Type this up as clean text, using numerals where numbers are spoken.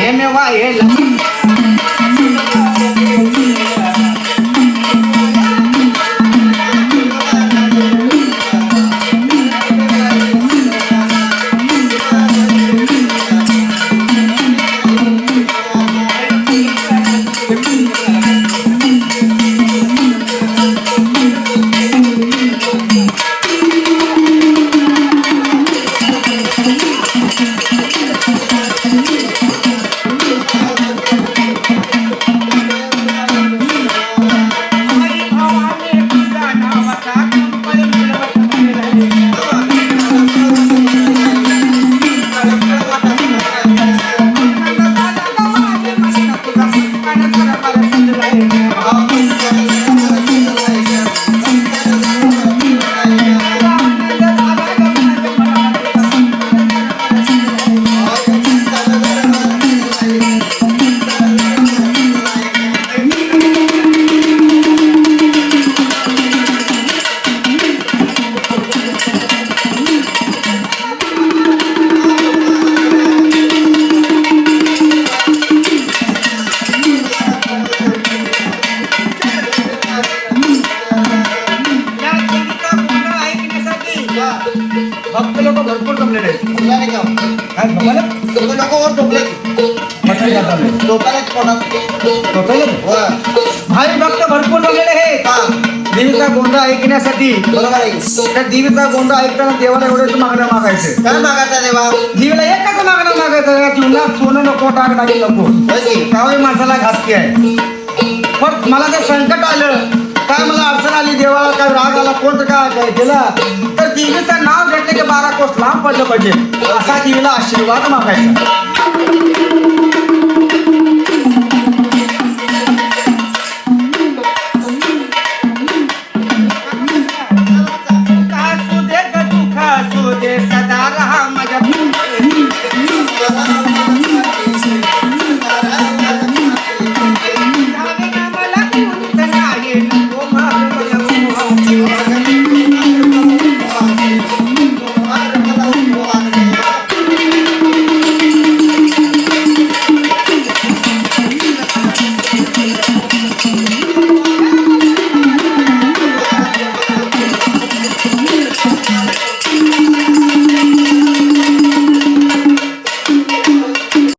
प्रेम वाहेल भक्त लोक भरपूर जमलेले भाई भक्त भरपूर जमलेले आहेत देवीचा गोंधळ ऐकण्यासाठी. बरोबर आहे. त्या देवीचा गोंधळ ऐकताना देवाला एवढेच मागणं मागायचं. काय मागायचं देवा? देवीला एकच मागणं मागायचं या जीवनात सोनं नको टाकणारी नको काय माणसाला घातकी आहे. पण मला जर संकट आलं काय मला अडचण आली देवाला काय राग आला कोणतं काय केलं तर देवीचं नाव घेतलं की 12 कोस लांब पडलं पाहिजे असा देवीला आशीर्वाद मागायचा. सदा राहा माझ्या